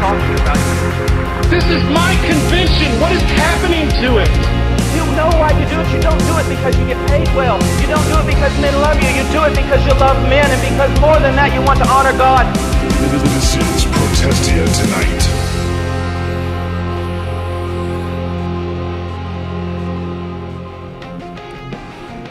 talking about. This is my convention. What is happening to it? You know why you do it. You don't do it because you get paid well. You don't do it because men love you. You do it because you love men, and because more than that, you want to honor God. This is Protestia Tonight.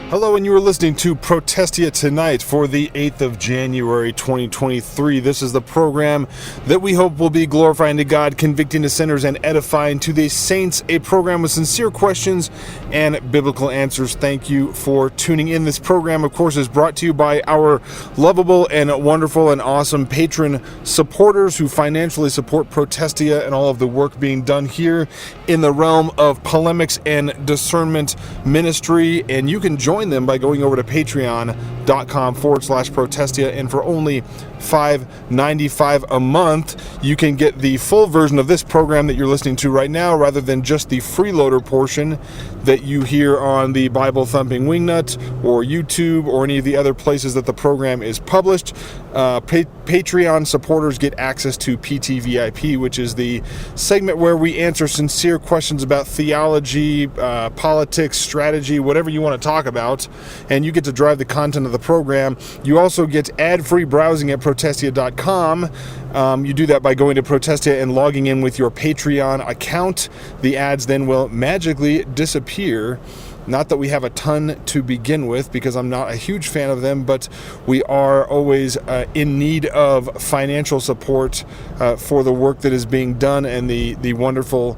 Hello, and you are listening to Protestia Tonight for the 8th of January, 2023. This is the program that we hope will be glorifying to God, convicting to sinners, and edifying to the saints. A program with sincere questions and biblical answers. Thank you for tuning in. This program, of course, is brought to you by our lovable and wonderful and awesome patron supporters who financially support Protestia and all of the work being done here in the realm of polemics and discernment ministry. And you can join them by going over to patreon.com/Protestia, and for only $5.95 a month, you can get the full version of this program that you're listening to right now, rather than just the freeloader portion that you hear on the Bible Thumping Wingnut or YouTube or any of the other places that the program is published. Patreon supporters get access to PTVIP, which is the segment where we answer sincere questions about theology, politics, strategy, whatever you want to talk about, and you get to drive the content of the program. You also get ad-free browsing at Protestia.com. You do that by going to Protestia and logging in with your Patreon account. The ads then will magically disappear. Not that we have a ton to begin with, because I'm not a huge fan of them, but we are always in need of financial support for the work that is being done, and the wonderful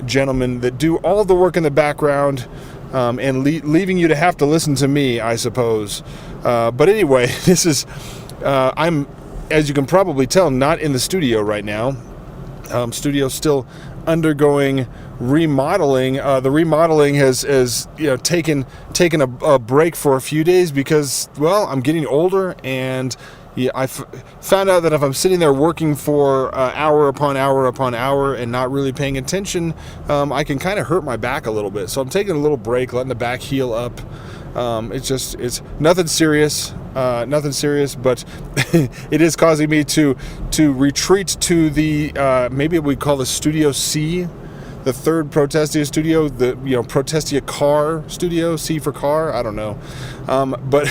gentlemen that do all the work in the background, and leaving you to have to listen to me, I suppose. But anyway, this is, I'm, as you can probably tell, not in the studio right now. Studio's still undergoing remodeling. The remodeling has taken a break for a few days because, well, I'm getting older, and I found out that if I'm sitting there working for hour upon hour upon hour and not really paying attention, I can kind of hurt my back a little bit. So I'm taking a little break, letting the back heal up. It's nothing serious, but it is causing me to retreat to the, maybe we call the Studio C, the third Protestia studio, the Protestia car studio, C for car, I don't know, but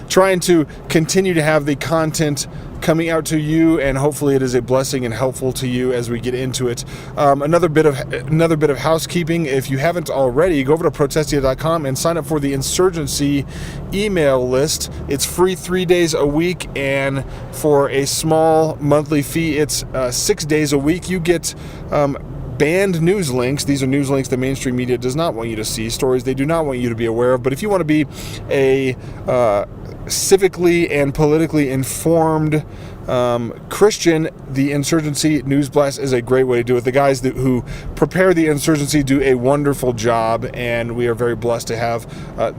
trying to continue to have the content coming out to you, and hopefully it is a blessing and helpful to you as we get into it. Another bit of housekeeping. If you haven't already, go over to Protestia.com and sign up for the Insurgency email list. It's free 3 days a week, and for a small monthly fee, it's 6 days a week. You get banned news links. These are news links the mainstream media does not want you to see, stories they do not want you to be aware of. But if you want to be a civically and politically informed Christian, the Insurgency News Blast is a great way to do it. The guys who prepare the Insurgency do a wonderful job, and we are very blessed to have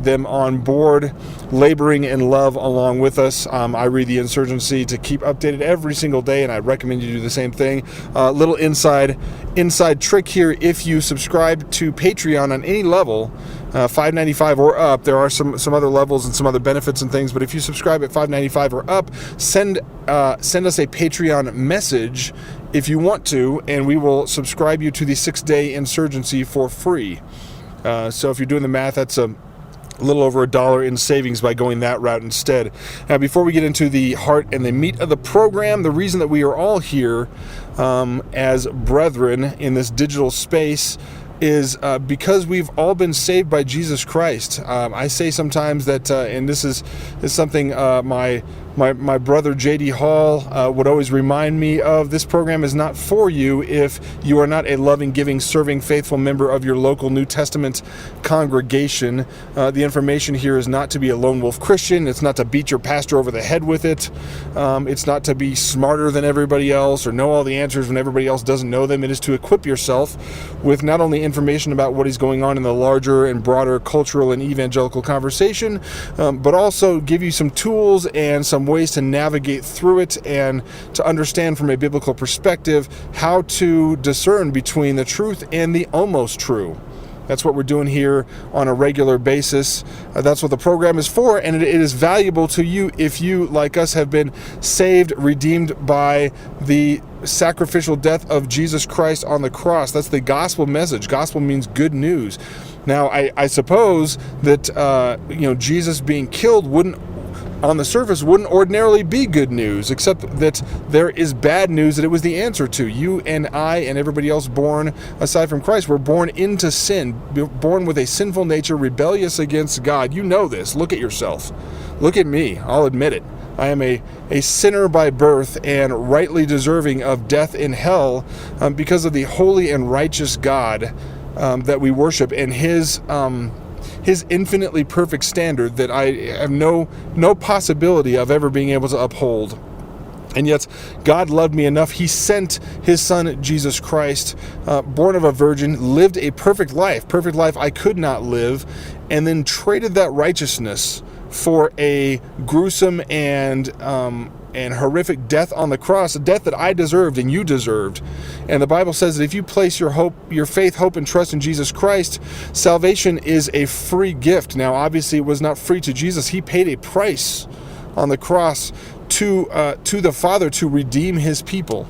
them on board, laboring in love along with us. I read the Insurgency to keep updated every single day, and I recommend you do the same thing. Little inside trick here: if you subscribe to Patreon on any level, $5.95 or up, there are some other levels and some other benefits and things, but if you subscribe at $5.95 or up, send us a Patreon message if you want to, and we will subscribe you to the 6-day Insurgency for free. So if you're doing the math, that's a little over $1 in savings by going that route instead. Now, before we get into the heart and the meat of the program, the reason that we are all here as brethren in this digital space is because we've all been saved by Jesus Christ. I say sometimes that, and this is something my brother J.D. Hall would always remind me of, this program is not for you if you are not a loving, giving, serving, faithful member of your local New Testament congregation. The information here is not to be a lone wolf Christian. It's not to beat your pastor over the head with it. It's not to be smarter than everybody else or know all the answers when everybody else doesn't know them. It is to equip yourself with not only information about what is going on in the larger and broader cultural and evangelical conversation, but also give you some tools and some ways to navigate through it and to understand from a biblical perspective how to discern between the truth and the almost true. That's what we're doing here on a regular basis. That's what the program is for, and it is valuable to you if you, like us, have been saved, redeemed by the sacrificial death of Jesus Christ on the cross. That's the gospel message. Gospel means good news. Now, I suppose that Jesus being killed on the surface wouldn't ordinarily be good news, except that there is bad news that it was the answer to. You and I and everybody else born aside from Christ were born into sin, born with a sinful nature, rebellious against God. You know this. Look at yourself. Look at me. I'll admit it. I am a sinner by birth and rightly deserving of death in hell because of the holy and righteous God that we worship, and his infinitely perfect standard that I have no possibility of ever being able to uphold. And yet God loved me enough. He sent his son, Jesus Christ, born of a virgin, lived a perfect life I could not live, and then traded that righteousness for a gruesome and horrific death on the cross, a death that I deserved and you deserved. And the Bible says that if you place your faith, hope, and trust in Jesus Christ, salvation is a free gift. Now, obviously, it was not free to Jesus. He paid a price on the cross to the Father to redeem his people.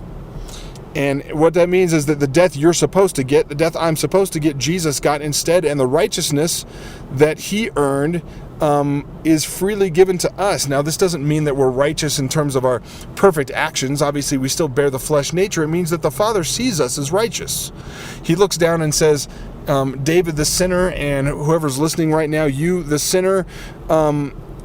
And what that means is that the death you're supposed to get, the death I'm supposed to get, Jesus got instead, and the righteousness that he earned is freely given to us. Now, this doesn't mean that we're righteous in terms of our perfect actions. Obviously, we still bear the flesh nature. It means that the Father sees us as righteous. He looks down and says, David the sinner, and whoever's listening right now, you the sinner,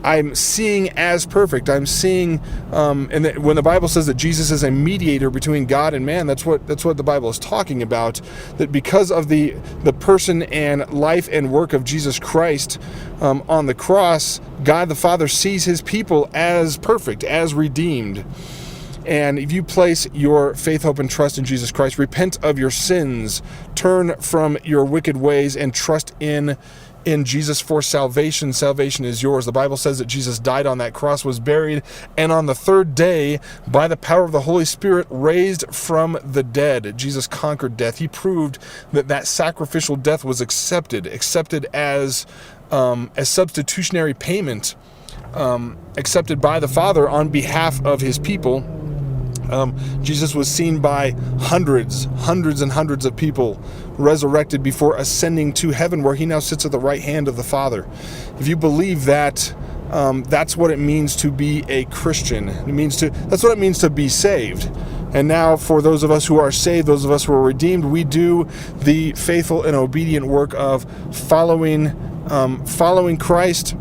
I'm seeing as perfect. I'm seeing, and when the Bible says that Jesus is a mediator between God and man, that's what the Bible is talking about. That because of the person and life and work of Jesus Christ on the cross, God the Father sees his people as perfect, as redeemed. And if you place your faith, hope, and trust in Jesus Christ, repent of your sins, turn from your wicked ways, and trust in Jesus for salvation. Salvation is yours. The Bible says that Jesus died on that cross, was buried, and on the third day, by the power of the Holy Spirit, raised from the dead. Jesus conquered death. He proved that sacrificial death was accepted as substitutionary payment, accepted by the Father on behalf of his people. Jesus was seen by hundreds and hundreds of people, resurrected before ascending to heaven, where he now sits at the right hand of the Father. If you believe that, that's what it means to be a Christian. That's what it means to be saved. And now, for those of us who are saved, those of us who are redeemed, we do the faithful and obedient work of following Christ,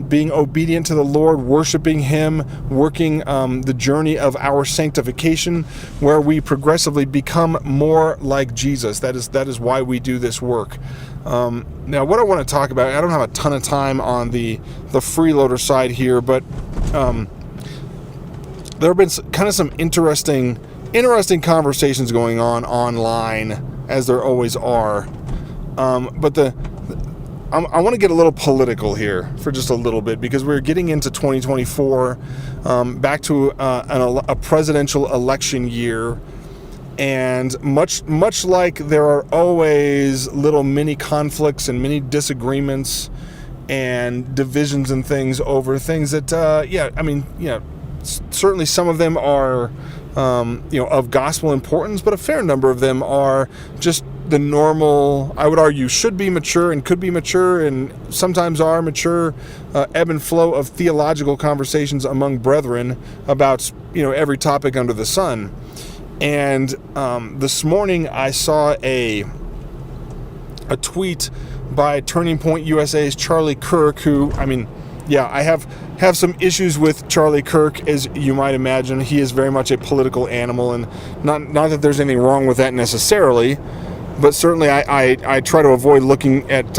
being obedient to the Lord, worshiping him, working the journey of our sanctification, where we progressively become more like Jesus. That is why we do this work. Now, what I want to talk about, I don't have a ton of time on the freeloader side here, but there have been kind of some interesting conversations going on online, as there always are. But I want to get a little political here for just a little bit, because we're getting into 2024, back to a presidential election year, and much like there are always little mini conflicts and mini disagreements and divisions and things over things that, certainly some of them are, of gospel importance, but a fair number of them are just the normal, I would argue, should be mature and could be mature and sometimes are mature, ebb and flow of theological conversations among brethren about, every topic under the sun. And this morning I saw a tweet by Turning Point USA's Charlie Kirk, who, I have some issues with Charlie Kirk, as you might imagine. He is very much a political animal, and not that there's anything wrong with that necessarily, but certainly I try to avoid looking at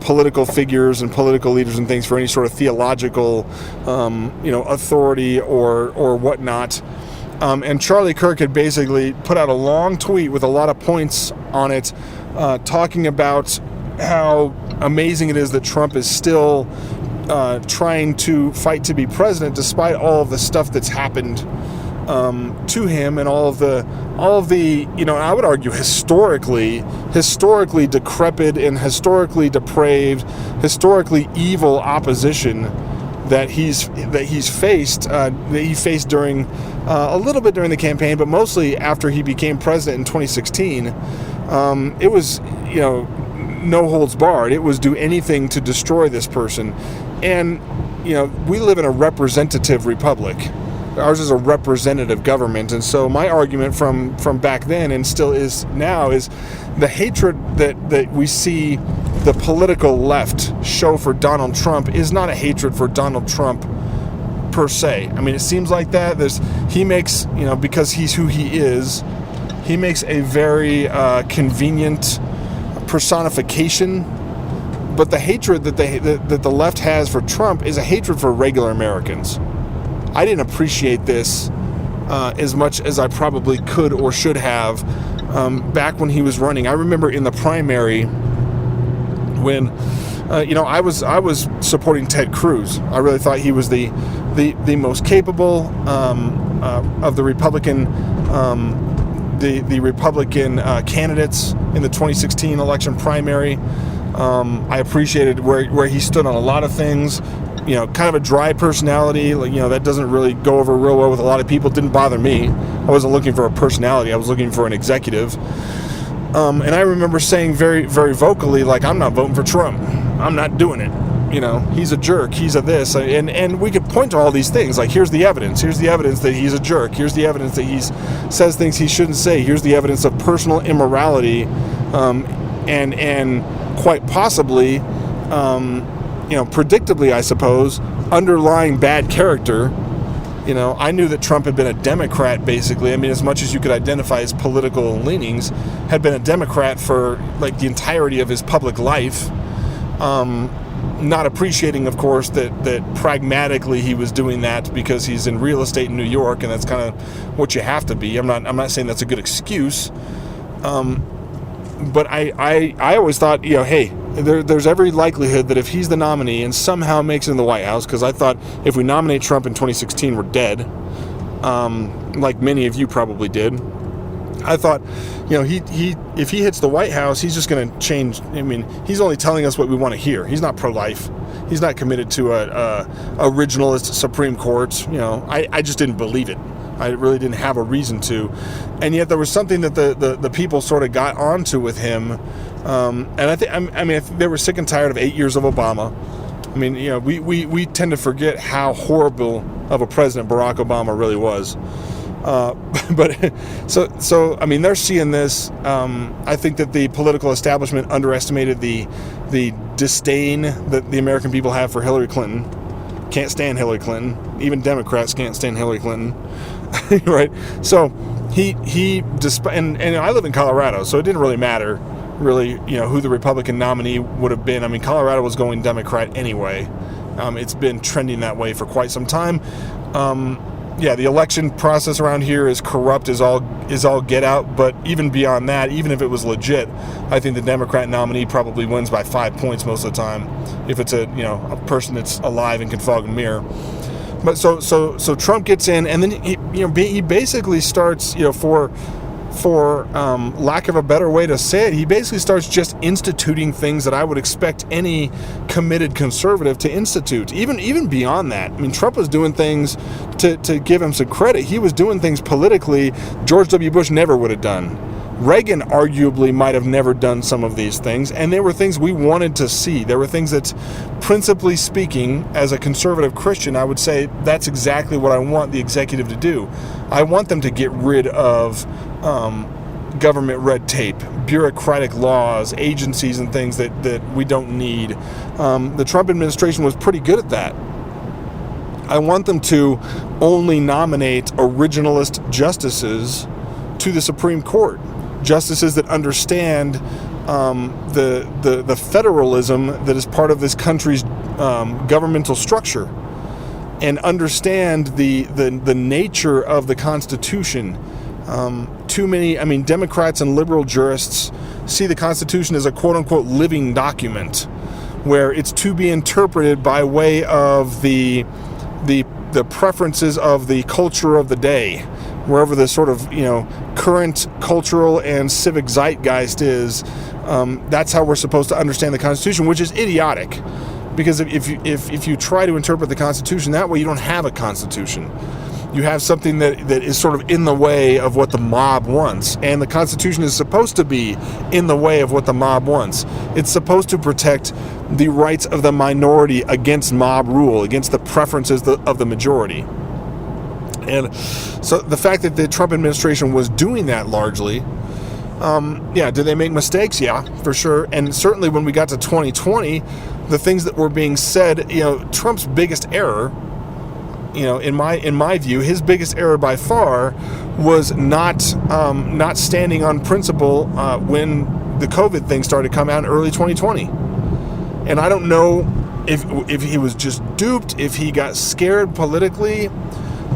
political figures and political leaders and things for any sort of theological authority or whatnot. And Charlie Kirk had basically put out a long tweet with a lot of points on it, talking about how amazing it is that Trump is still trying to fight to be president despite all of the stuff that's happened to him, and all of the I would argue historically decrepit and historically depraved, historically evil opposition that he faced during a little bit during the campaign, but mostly after he became president in 2016. It was no holds barred. It was do anything to destroy this person, and we live in a representative republic. Ours is a representative government, and so my argument from back then and still is now is the hatred that we see the political left show for Donald Trump is not a hatred for Donald Trump per se. I mean, it seems like that. He makes, because he's who he is, he makes a very convenient personification. But the hatred that the left has for Trump is a hatred for regular Americans. I didn't appreciate this as much as I probably could or should have back when he was running. I remember in the primary when I was supporting Ted Cruz. I really thought he was the most capable of the Republican the Republican candidates in the 2016 election primary. I appreciated where he stood on a lot of things. Kind of a dry personality, that doesn't really go over real well with a lot of people. It didn't bother me. I wasn't looking for a personality. I was looking for an executive. And I remember saying very, very vocally, I'm not voting for Trump. I'm not doing it. He's a jerk. He's a this. And we could point to all these things. Here's the evidence. Here's the evidence that he's a jerk. Here's the evidence that he says things he shouldn't say. Here's the evidence of personal immorality, and quite possibly, predictably, I suppose, underlying bad character. I knew that Trump had been a Democrat, basically. I mean, as much as you could identify his political leanings, had been a Democrat for the entirety of his public life. Not appreciating, of course, that pragmatically he was doing that because he's in real estate in New York, and that's kind of what you have to be. I'm not saying that's a good excuse. But I always thought, hey, there's every likelihood that if he's the nominee and somehow makes it in the White House, because I thought if we nominate Trump in 2016, we're dead, like many of you probably did. I thought, if he hits the White House, he's just going to change. I mean, he's only telling us what we want to hear. He's not pro-life. He's not committed to a originalist Supreme Court. I just didn't believe it. I really didn't have a reason to. And yet there was something that the people sort of got onto with him. And I think they were sick and tired of 8 years of Obama. I mean, we tend to forget how horrible of a president Barack Obama really was. But so I mean, they're seeing this. I think that the political establishment underestimated the disdain that the American people have for Hillary Clinton. Can't stand Hillary Clinton. Even Democrats can't stand Hillary Clinton. Right? So and I live in Colorado, so it didn't really matter really, who the Republican nominee would have been. I mean, Colorado was going Democrat anyway. It's been trending that way for quite some time. The election process around here is corrupt as all get out, but even beyond that, even if it was legit, I think the Democrat nominee probably wins by 5 points most of the time if it's a person that's alive and can fog and mirror. But so Trump gets in, and then he basically starts, for lack of a better way to say it, he basically starts just instituting things that I would expect any committed conservative to institute. Even beyond that, I mean, Trump was doing things, to give him some credit, he was doing things politically George W. Bush never would have done. Reagan arguably might have never done some of these things, and they were things we wanted to see. There were things that, principally speaking, as a conservative Christian, I would say that's exactly what I want the executive to do. I want them to get rid of government red tape, bureaucratic laws, agencies, and things that we don't need. The Trump administration was pretty good at that. I want them to only nominate originalist justices to the Supreme Court. Justices that understand the federalism that is part of this country's governmental structure, and understand the nature of the Constitution. Too many, Democrats and liberal jurists see the Constitution as a quote-unquote living document, where it's to be interpreted by way of the the preferences of the culture of the day, wherever the sort of current cultural and civic zeitgeist is. That's how we're supposed to understand the Constitution, which is idiotic, because if you try to interpret the Constitution that way, you don't have a Constitution. You have something that is sort of in the way of what the mob wants. And the Constitution is supposed to be in the way of what the mob wants. It's supposed to protect the rights of the minority against mob rule, against the preferences of the majority. And so the fact that the Trump administration was doing that largely, did they make mistakes? Yeah, for sure. And certainly when we got to 2020, the things that were being said, Trump's biggest error, in my view, his biggest error by far was not standing on principle when the COVID thing started to come out in early 2020. And I don't know if he was just duped, if he got scared politically.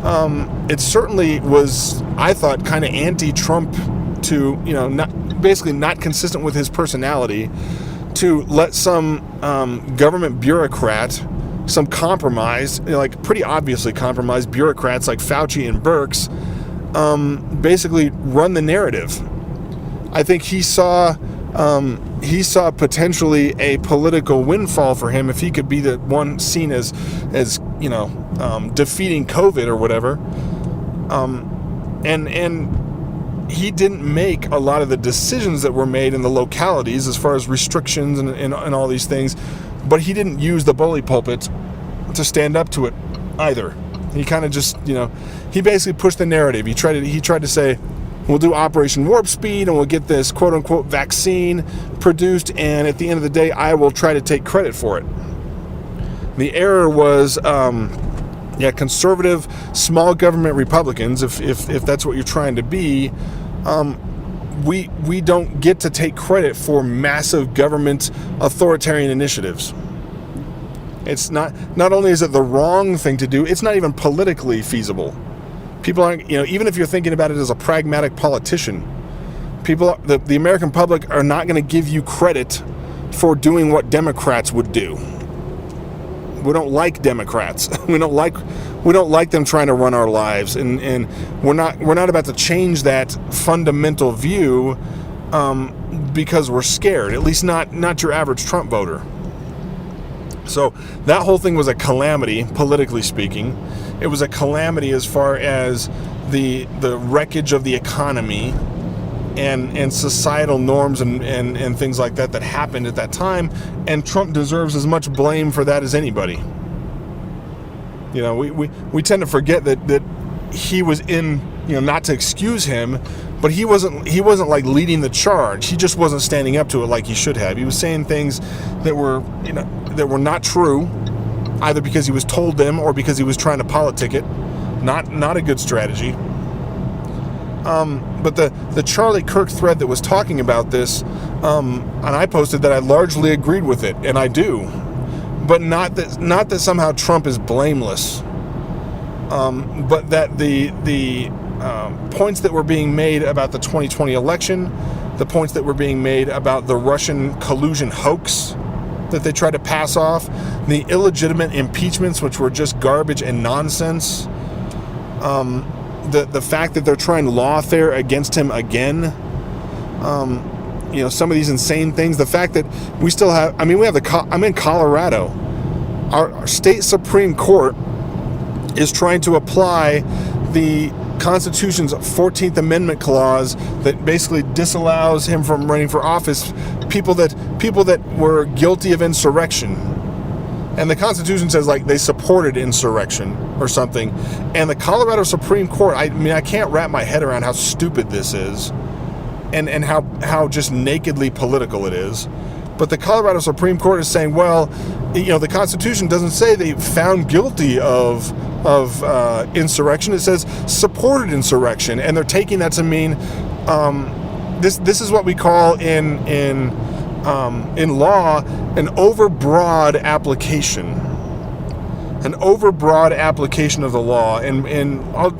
It certainly was, I thought, kind of anti-Trump to, not consistent with his personality, to let some government bureaucrat, some compromised, pretty obviously compromised bureaucrats like Fauci and Birx, basically run the narrative. I think he saw potentially a political windfall for him if he could be the one seen as defeating COVID or whatever. And he didn't make a lot of the decisions that were made in the localities as far as restrictions and all these things, but he didn't use the bully pulpit to stand up to it either. He kind of just, he basically pushed the narrative. He tried to say, we'll do Operation Warp Speed and we'll get this quote unquote vaccine produced, and at the end of the day, I will try to take credit for it. The error was, conservative, small government Republicans, if that's what you're trying to be, we don't get to take credit for massive government authoritarian initiatives. It's not only is it the wrong thing to do, it's not even politically feasible. People aren't, even if you're thinking about it as a pragmatic politician, the American public are not going to give you credit for doing what Democrats would do. We don't like Democrats. We don't like them trying to run our lives, and we're not about to change that fundamental view because we're scared. At least not your average Trump voter. So that whole thing was a calamity, politically speaking. It was a calamity as far as the wreckage of the economy and societal norms and things like that happened at that time. And Trump deserves as much blame for that as anybody. We tend to forget that he was in, not to excuse him, but he wasn't like leading the charge. He just wasn't standing up to it like he should have. He was saying things that were not true, either because he was told them or because he was trying to politic it. Not a good strategy. But the Charlie Kirk thread that was talking about this, and I posted that I largely agreed with it, and I do, but not that somehow Trump is blameless, but that the points that were being made about the 2020 election, the points that were being made about the Russian collusion hoax that they tried to pass off, the illegitimate impeachments, which were just garbage and nonsense, the fact that they're trying lawfare against him again, some of these insane things, the fact that we still have, I'm in Colorado. Our state Supreme Court is trying to apply the Constitution's 14th Amendment clause that basically disallows him from running for office, people that were guilty of insurrection. And the Constitution says they supported insurrection or something. And the Colorado Supreme Court, I can't wrap my head around how stupid this is and how just nakedly political it is. But the Colorado Supreme Court is saying, well, the Constitution doesn't say they found guilty of insurrection. It says supported insurrection, and they're taking that to mean this is what we call in law an overbroad application. An overbroad application of the law, and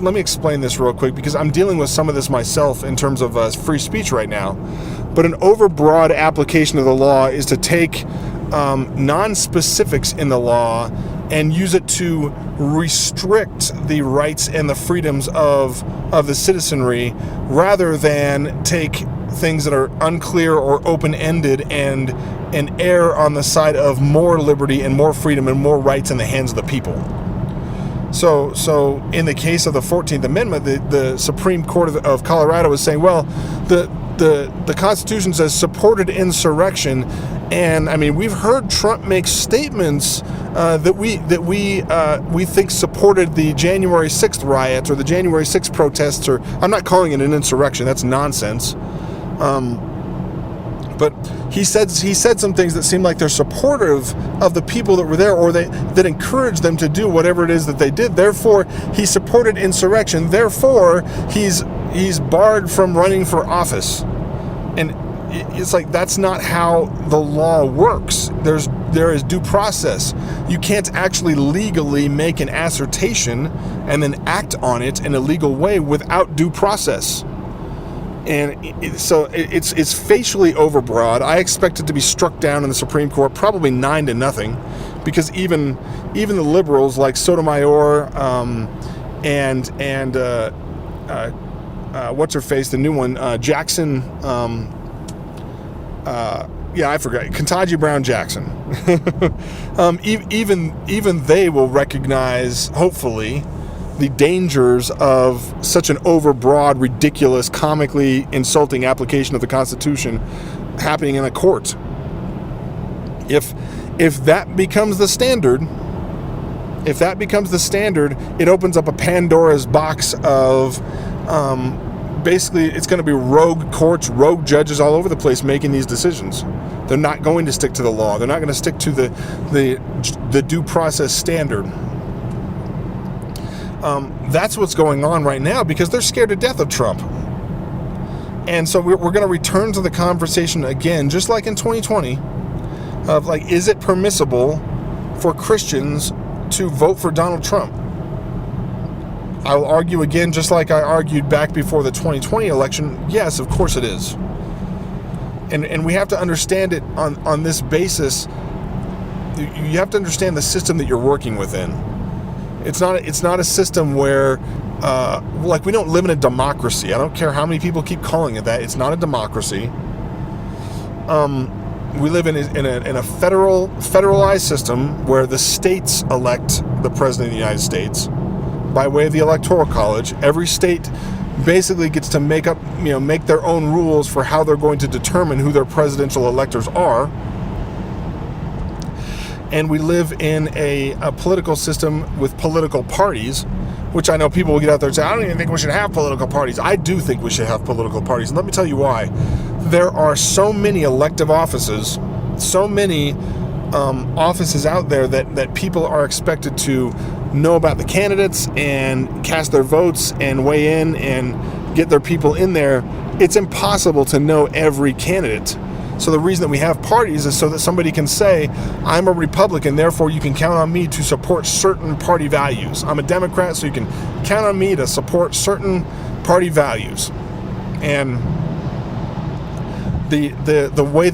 let me explain this real quick because I'm dealing with some of this myself in terms of free speech right now. But an overbroad application of the law is to take non-specifics in the law and use it to restrict the rights and the freedoms of the citizenry, rather than take things that are unclear or open-ended and err on the side of more liberty and more freedom and more rights in the hands of the people. So in the case of the 14th Amendment, the Supreme Court of Colorado is saying, well, the Constitution says supported insurrection, and I mean, we've heard Trump make statements that we think supported the January 6th riots or the January 6th protests, or I'm not calling it an insurrection, that's nonsense. But he said some things that seem like they're supportive of the people that were there, or that encouraged them to do whatever it is that they did. Therefore, he supported insurrection. Therefore, he's barred from running for office. And it's like, that's not how the law works. There is due process. You can't actually legally make an assertion and then act on it in a legal way without due process. And so it's facially overbroad. I expect it to be struck down in the Supreme Court, probably 9-0, because even the liberals like Sotomayor and what's her face, the new one, Jackson. I forgot, Ketanji Brown Jackson. Even they will recognize, hopefully, the dangers of such an overbroad, ridiculous, comically insulting application of the Constitution happening in a court. If that becomes the standard, it opens up a Pandora's box of basically it's going to be rogue courts, rogue judges all over the place making these decisions. They're not going to stick to the law. They're not going to stick to the due process standard. That's what's going on right now, because they're scared to death of Trump. And so we're going to return to the conversation again, just like in 2020, of like, is it permissible for Christians to vote for Donald Trump? I will argue again, just like I argued back before the 2020 election, yes, of course it is. And we have to understand it on this basis. You have to understand the system that you're working within. It's not a system where, like, we don't live in a democracy. I don't care how many people keep calling it that. It's not a democracy. We live in a federalized system where the states elect the president of the United States by way of the Electoral College. Every state basically gets to make their own rules for how they're going to determine who their presidential electors are. And we live in a political system with political parties, which I know people will get out there and say, I don't even think we should have political parties. I do think we should have political parties. And let me tell you why. There are so many elective offices, so many offices out there that people are expected to know about the candidates and cast their votes and weigh in and get their people in there. It's impossible to know every candidate. So the reason that we have parties is so that somebody can say, I'm a Republican, therefore you can count on me to support certain party values. I'm a Democrat, so you can count on me to support certain party values. And the way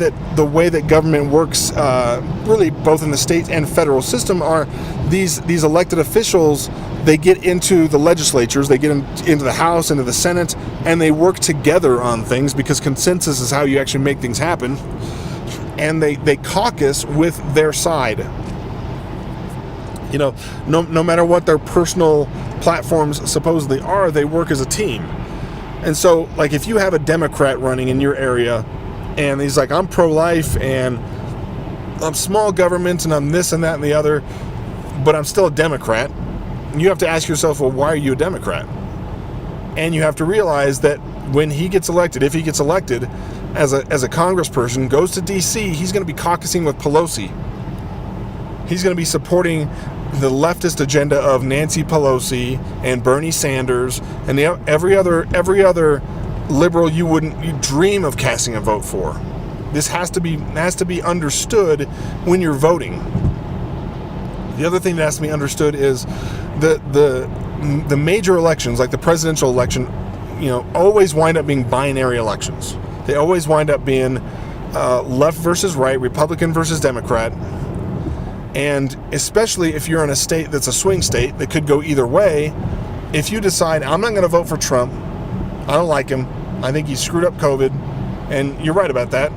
that government works, really both in the state and federal system, are these elected officials. They get into the legislatures, they get into the House, into the Senate, and they work together on things, because consensus is how you actually make things happen. And they caucus with their side. You know, no matter what their personal platforms supposedly are, they work as a team. And so, like, if you have a Democrat running in your area, and he's like, I'm pro-life, and I'm small government, and I'm this and that and the other, but I'm still a Democrat, you have to ask yourself, well, why are you a Democrat? And you have to realize that when he gets elected, if he gets elected as a congressperson, goes to D.C., he's going to be caucusing with Pelosi. He's going to be supporting the leftist agenda of Nancy Pelosi and Bernie Sanders and every other liberal you dream of casting a vote for. This has to be understood when you're voting. The other thing that has to be understood is the major elections, like the presidential election, always wind up being binary elections. They always wind up being left versus right, Republican versus Democrat. And especially if you're in a state that's a swing state that could go either way, if you decide, I'm not going to vote for Trump, I don't like him, I think he screwed up COVID, and you're right about that,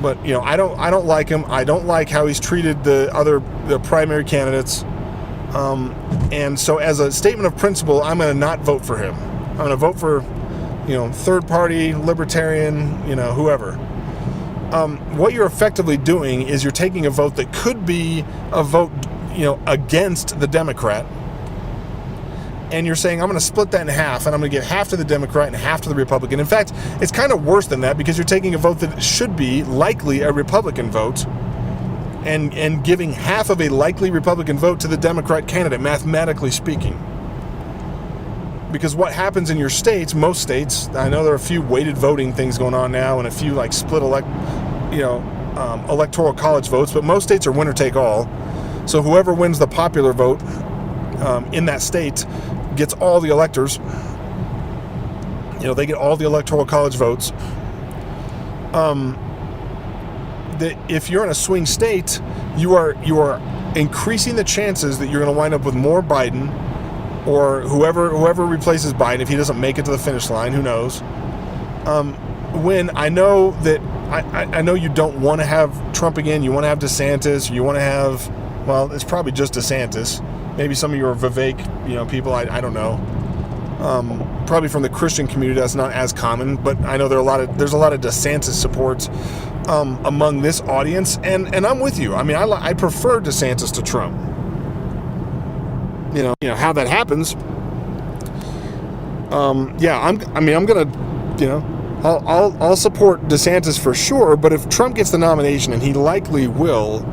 but I don't like him, I don't like how he's treated the primary candidates, and so as a statement of principle, I'm going to not vote for him. I'm going to vote for third party, libertarian, whoever. What you're effectively doing is you're taking a vote that could be a vote, against the Democrat, and you're saying, I'm going to split that in half, and I'm going to give half to the Democrat and half to the Republican. In fact, it's kind of worse than that, because you're taking a vote that should be likely a Republican vote and giving half of a likely Republican vote to the Democrat candidate, mathematically speaking. Because what happens in your states, most states, I know there are a few weighted voting things going on now and a few like split electoral college votes, but most states are winner take all. So whoever wins the popular vote in that state gets all the electors. They get all the electoral college votes. If you're in a swing state, you are increasing the chances that you're going to wind up with more Biden, or whoever replaces Biden, if he doesn't make it to the finish line, who knows? When I know that I know you don't want to have Trump again, you want to have DeSantis, you want to have, well, it's probably just DeSantis. Maybe some of your Vivek, people, I don't know. Probably from the Christian community, that's not as common, but I know there's a lot of DeSantis support among this audience, and I'm with you. I mean, I prefer DeSantis to Trump. How that happens. I'm gonna, I'll support DeSantis for sure. But if Trump gets the nomination, and he likely will,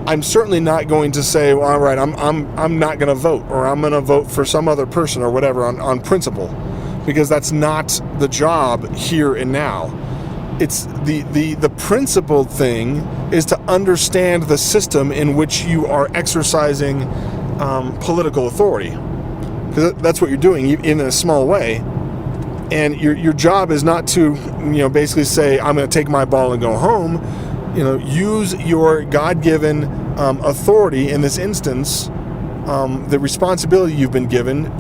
I'm certainly not going to say, well, all right, I'm not going to vote, or I'm going to vote for some other person or whatever on principle, because that's not the job here and now. It's the principled thing is to understand the system in which you are exercising political authority, because that's what you're doing in a small way. And your job is not to basically say, I'm going to take my ball and go home. Use your God-given authority in this instance, the responsibility you've been given,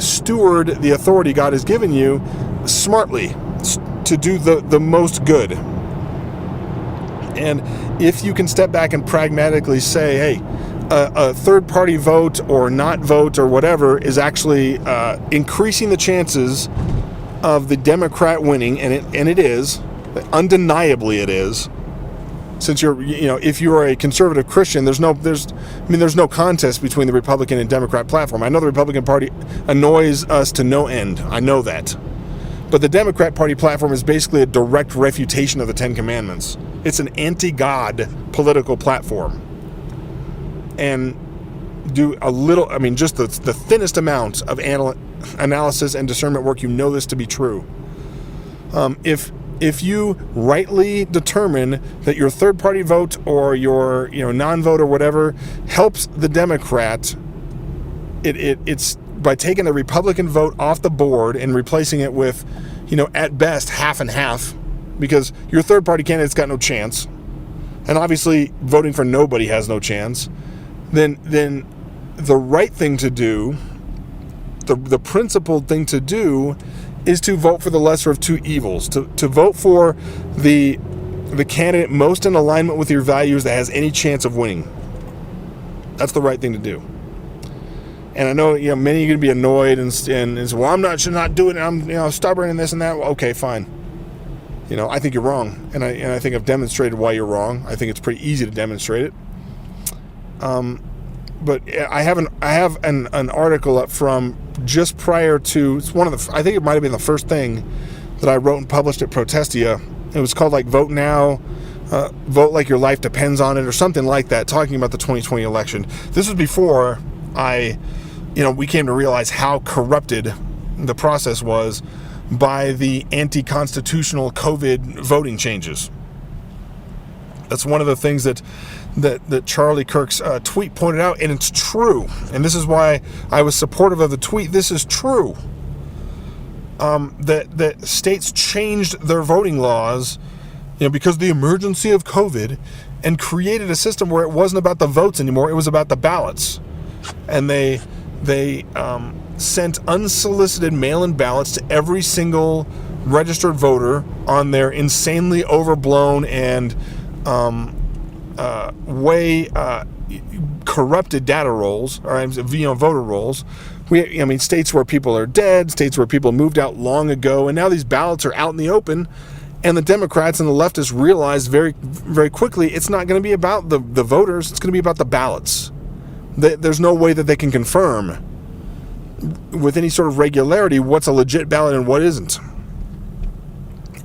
steward the authority God has given you smartly to do the most good. And if you can step back and pragmatically say, hey, a third-party vote or not vote or whatever is actually increasing the chances of the Democrat winning, and it is, undeniably it is. Since if you're a conservative Christian, there's no contest between the Republican and Democrat platform. I know the Republican Party annoys us to no end. I know that. But the Democrat Party platform is basically a direct refutation of the Ten Commandments. It's an anti-God political platform. And do a little, just the thinnest amount of analysis and discernment work, this to be true. If you rightly determine that your third-party vote or your non-vote or whatever helps the Democrat, it's by taking the Republican vote off the board and replacing it with, at best half and half, because your third-party candidate's got no chance, and obviously voting for nobody has no chance. Then the right thing to do, the principled thing to do, is to vote for the lesser of two evils, to vote for the candidate most in alignment with your values that has any chance of winning. That's the right thing to do. And I know many are going to be annoyed and say, well, should not do it. I'm stubborn and this and that. Well, okay, fine. I think you're wrong, and I think I've demonstrated why you're wrong. I think it's pretty easy to demonstrate it. But I have an article up from just prior to, it's one of the, I think it might have been the first thing that I wrote and published at Protestia. It was called Vote Now, Vote Like Your Life Depends on It, or something like that, talking about the 2020 election. This was before we came to realize how corrupted the process was by the anti-constitutional COVID voting changes. That's one of the things that Charlie Kirk's tweet pointed out, and it's true. And this is why I was supportive of the tweet. This is true. That states changed their voting laws because of the emergency of COVID, and created a system where it wasn't about the votes anymore, it was about the ballots. And they sent unsolicited mail-in ballots to every single registered voter on their insanely overblown and way corrupted data rolls, or voter rolls. States where people are dead, states where people moved out long ago, and now these ballots are out in the open. And the Democrats and the leftists realized very, very quickly it's not going to be about the voters, it's going to be about the ballots. There's no way that they can confirm with any sort of regularity what's a legit ballot and what isn't.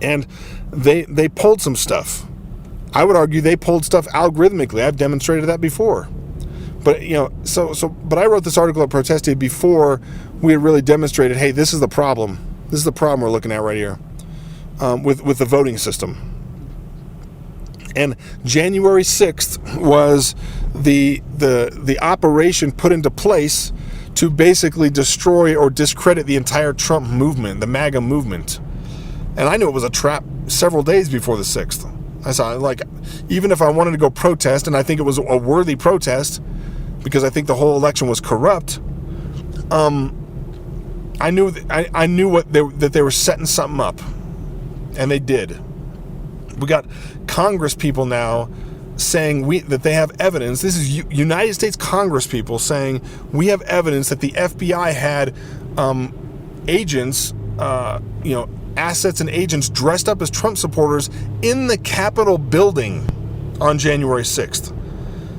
And they pulled some stuff. I would argue they pulled stuff algorithmically. I've demonstrated that before. But but I wrote this article at Protestia before we had really demonstrated, hey, this is the problem. This is the problem we're looking at right here with the voting system. And January 6th was the operation put into place to basically destroy or discredit the entire Trump movement, the MAGA movement. And I knew it was a trap several days before the 6th. I saw, even if I wanted to go protest, and I think it was a worthy protest, because I think the whole election was corrupt, I knew that they were setting something up. And they did. We got Congress people now saying that they have evidence. This is United States Congress people saying we have evidence that the FBI had agents, assets and agents dressed up as Trump supporters in the Capitol building on January 6th.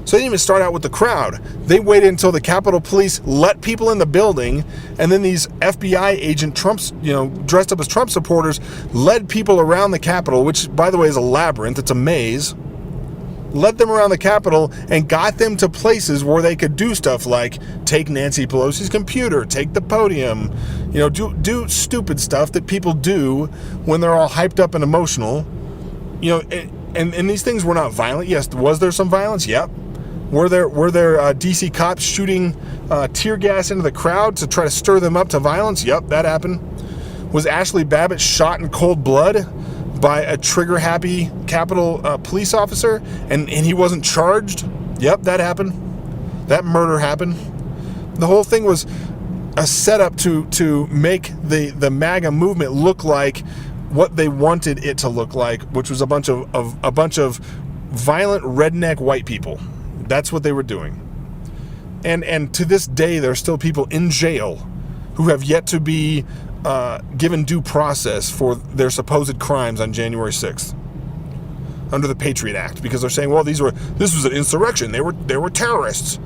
So they didn't even start out with the crowd. They waited until the Capitol Police let people in the building, and then these FBI agent Trumps, dressed up as Trump supporters, led people around the Capitol, which, by the way, is a labyrinth. It's a maze. Led them around the Capitol and got them to places where they could do stuff like take Nancy Pelosi's computer, take the podium, do stupid stuff that people do when they're all hyped up and emotional. And these things were not violent. Yes, was there some violence? Yep. Were there DC cops shooting tear gas into the crowd to try to stir them up to violence? Yep, that happened. Was Ashley Babbitt shot in cold blood by a trigger-happy Capitol police officer, and he wasn't charged? Yep, that happened. That murder happened. The whole thing was a setup to make the MAGA movement look like what they wanted it to look like, which was a bunch of violent redneck white people. That's what they were doing. And to this day, there are still people in jail who have yet to be given due process for their supposed crimes on January 6th under the Patriot Act, because they're saying, well, this was an insurrection. They were terrorists.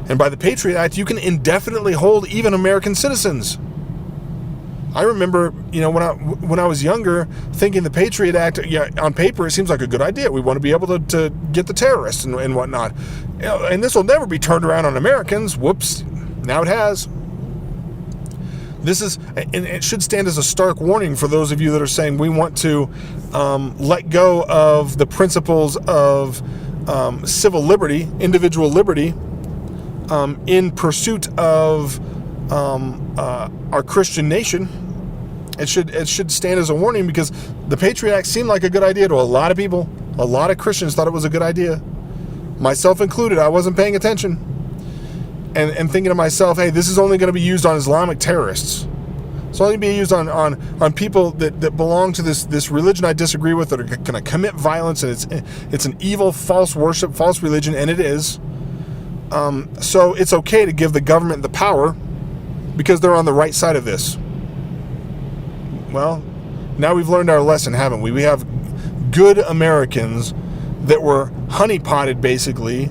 And by the Patriot Act, you can indefinitely hold even American citizens. I remember, when I was younger, thinking the Patriot Act, on paper, it seems like a good idea. We want to be able to get the terrorists and whatnot. And this will never be turned around on Americans. Whoops. Now it has. And it should stand as a stark warning for those of you that are saying we want to let go of the principles of civil liberty, individual liberty, in pursuit of our Christian nation. It should stand as a warning, because the Patriot Act seemed like a good idea to a lot of people. A lot of Christians thought it was a good idea, myself included. I wasn't paying attention and thinking to myself, hey, this is only going to be used on Islamic terrorists. It's only going to be used on people that belong to this religion I disagree with, that are going to commit violence, and it's an evil, false worship, false religion, and it is. So it's okay to give the government the power because they're on the right side of this. Well, now we've learned our lesson, haven't we? We have good Americans that were honeypotted, basically,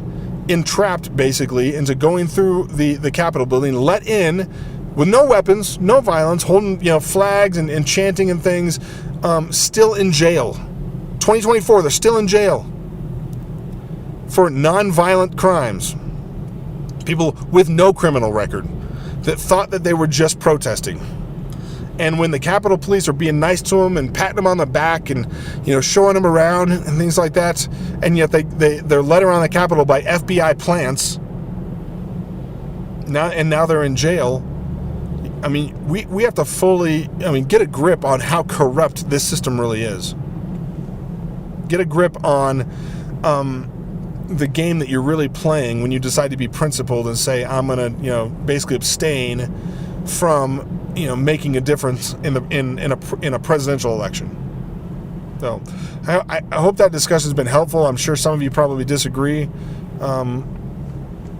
entrapped, basically, into going through the Capitol building, let in with no weapons, no violence, holding flags and chanting and things, still in jail. 2024, they're still in jail for non-violent crimes. People with no criminal record that thought that they were just protesting. And when the Capitol Police are being nice to them and patting them on the back and showing them around and things like that, and yet they're led around the Capitol by FBI plants. Now they're in jail. I mean, we have to fully get a grip on how corrupt this system really is. get a grip on the game that you're really playing when you decide to be principled and say, I'm going to, basically abstain from, making a difference in a presidential election. So I hope that discussion has been helpful. I'm sure some of you probably disagree.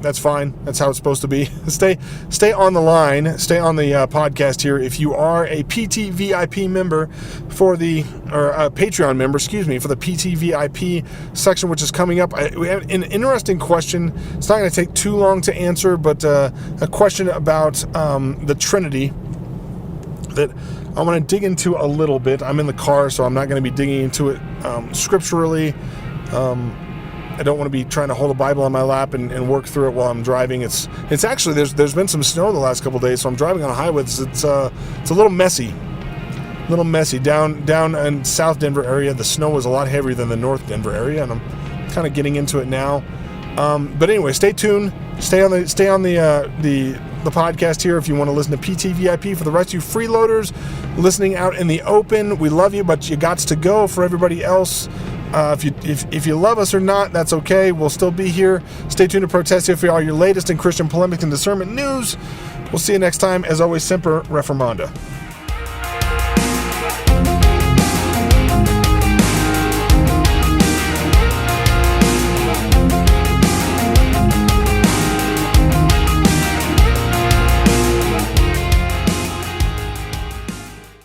That's fine. That's how it's supposed to be. Stay on the line. Stay on the podcast here. If you are a PT VIP member or a Patreon member, for the PT VIP section, which is coming up, we have an interesting question. It's not going to take too long to answer, but a question about the Trinity that I want to dig into a little bit. I'm in the car, so I'm not going to be digging into it scripturally. I don't want to be trying to hold a Bible on my lap and work through it while I'm driving. It's actually there's been some snow the last couple of days, so I'm driving on a highway. It's a little messy. Down in South Denver area, the snow was a lot heavier than the North Denver area, and I'm kind of getting into it now. But anyway, stay tuned. Stay on the podcast here if you want to listen to PT VIP. For the rest of you freeloaders listening out in the open, we love you, but you gots to go. For everybody else, if you love us or not, that's okay. We'll still be here. Stay tuned to Protestia for all your latest in Christian polemics and discernment news. We'll see you next time. As always, Semper Reformanda.